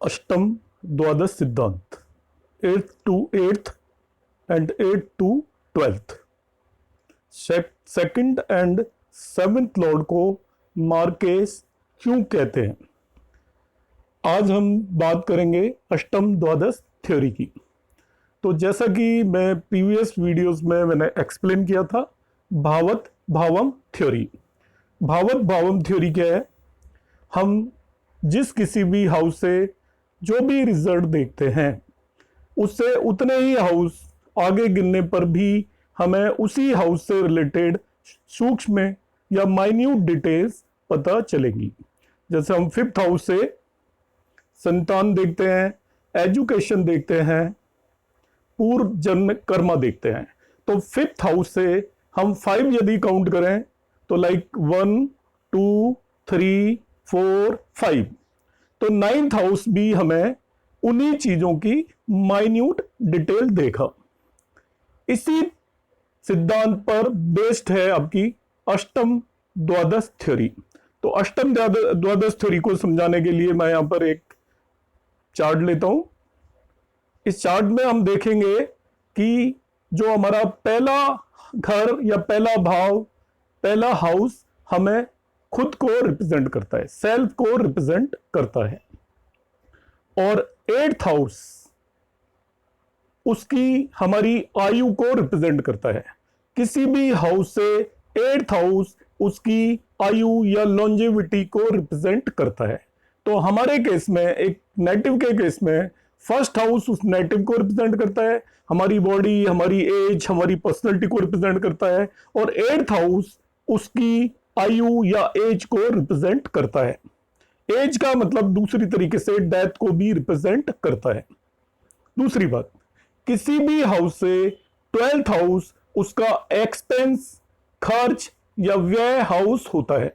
अष्टम द्वादश सिद्धांत, 8th to 8th and 8th to 12th। Second and seventh Lord को मार्केस क्यों कहते हैं? आज हम बात करेंगे अष्टम द्वादश थ्योरी की। तो जैसा कि मैं प्रीवियस वीडियोस में मैंने एक्सप्लेन किया था, भावत भावम थ्योरी। भावत भावम थ्योरी क्या है? हम जिस किसी भी हाउस से जो भी रिजल्ट देखते हैं, उससे उतने ही हाउस आगे गिनने पर भी हमें उसी हाउस से रिलेटेड सूक्ष्म या माइन्यूट डिटेल्स पता चलेंगी। जैसे हम फिफ्थ हाउस से संतान देखते हैं, एजुकेशन देखते हैं, पूर्व जन्म कर्मा देखते हैं। तो फिफ्थ हाउस से हम 5 यदि काउंट करें तो लाइक 1 2 3 4 5। तो 9th हाउस भी हमें उन्हीं चीजों की माइन्यूट डिटेल देखा। इसी सिद्धांत पर बेस्ड है आपकी अष्टम द्वादश थ्योरी। तो अष्टम द्वादश थ्योरी को समझाने के लिए मैं यहां पर एक चार्ट लेता हूं। इस चार्ट में हम देखेंगे कि जो हमारा पहला घर या पहला भाव, पहला हाउस हमें खुद को रिप्रेजेंट करता है, सेल्फ को रिप्रेजेंट करता है। और 8th हाउस उसकी हमारी आयु को रिप्रेजेंट करता है। किसी भी हाउस से 8th हाउस उसकी आयु या लॉन्जेविटी को रिप्रेजेंट करता है। तो हमारे केस में, एक नेटिव के केस में, फर्स्ट हाउस उस नेटिव को रिप्रेजेंट करता है, हमारी बॉडी, हमारी एज, हमारी पर्सनैलिटी को रिप्रेजेंट करता है। और 8th हाउस उसकी आयु या एज को रिप्रेजेंट करता है। एज का मतलब दूसरी तरीके से डेथ को भी रिप्रेजेंट करता है। दूसरी बात, किसी भी हाउस से 12th हाउस उसका एक्सपेंस, खर्च या व्यय हाउस होता है।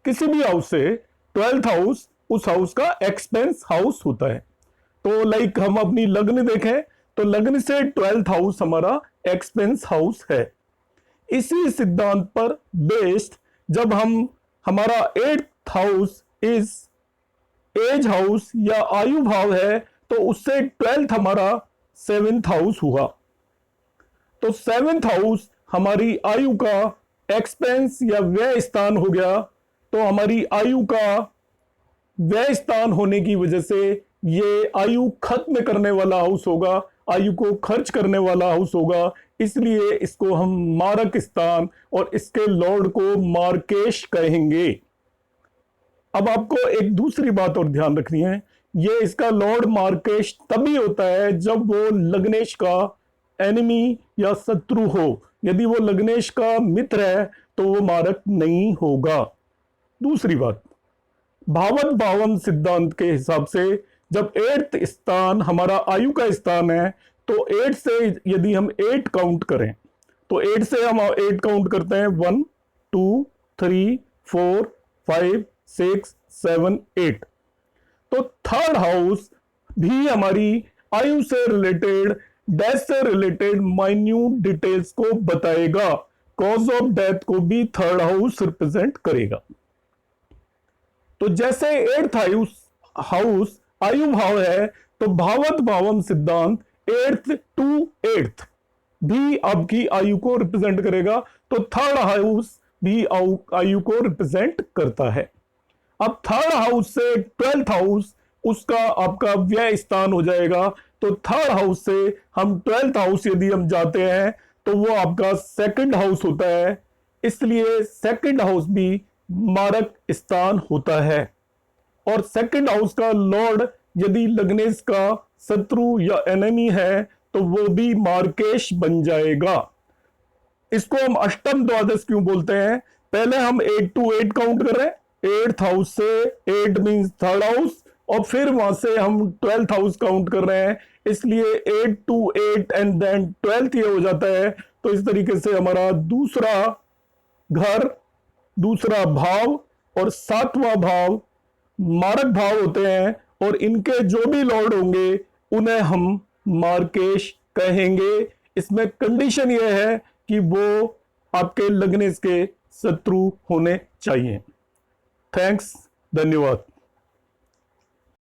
किसी भी हाउस से 12th हाउस उस हाउस का एक्सपेंस हाउस होता है। तो लाइक हम अपनी लग्न देखें तो लग्न से 12th हाउस हमारा एक्सपेंस हाउस है। इसी सिद्धांत पर बेस्ड जब हमारा 8th house is as house या आयु भाव है, तो उससे 12th हमारा 7th हाउस हुआ। तो 7th हाउस हमारी आयु का एक्सपेंस या व्यय स्थान हो गया। तो हमारी आयु का व्यय स्थान होने की वजह से ये आयु खत्म करने वाला हाउस होगा, आयु को खर्च करने वाला हाउस होगा। इसलिए इसको हम मारक स्थान और इसके लॉर्ड को मार्केश कहेंगे। अब आपको एक दूसरी बात और ध्यान रखनी है, ये इसका लॉर्ड मार्केश तभी होता है जब वो लग्नेश का एनिमी या शत्रु हो। यदि वो लग्नेश का मित्र है तो वो मारक नहीं होगा। दूसरी बात, भावत भावम सिद्धांत के हिसाब से जब 8th स्थान हमारा आयु का स्थान है, तो 8 से यदि हम 8 काउंट करें तो 8 से हम 8 काउंट करते हैं 1 2 3 4 5 6 7 8। तो 3rd हाउस भी हमारी आयु से रिलेटेड, डेथ से रिलेटेड माइन्यूट डिटेल्स को बताएगा। कॉज ऑफ डेथ को भी 3rd हाउस रिप्रेजेंट करेगा। तो जैसे 8th हाउस आयु भाव है, तो भावत भावम सिद्धांत 8th to 8th भी आपकी आयु को रिप्रेजेंट करेगा। तो 3rd हाउस भी आयु को रिप्रेजेंट करता है। अब 3rd हाउस से 12th हाउस उसका आपका व्यय स्थान हो जाएगा। तो 3rd हाउस से हम 12th हाउस यदि हम जाते हैं तो वो आपका 2nd हाउस होता है। इसलिए 2nd हाउस भी मारक स्थान होता है। और 2nd हाउस का लॉर्ड यदि लग्नेश का शत्रु या एनिमी है तो वो भी मार्केश बन जाएगा। इसको हम अष्टम द्वादश क्यों बोलते हैं? पहले हम 8 to 8 काउंट कर रहे हैं, 8th हाउस से 8 मींस 3rd हाउस, और फिर वहां से हम 12th हाउस काउंट कर रहे हैं। इसलिए 8 to 8 एंड देन 12th ये हो जाता है। तो इस तरीके से हमारा दूसरा घर, दूसरा भाव और 7वां भाव मारक भाव होते हैं। और इनके जो भी लॉर्ड होंगे उन्हें हम मार्केश कहेंगे। इसमें कंडीशन यह है कि वो आपके लग्नेश के शत्रु होने चाहिए। थैंक्स, धन्यवाद।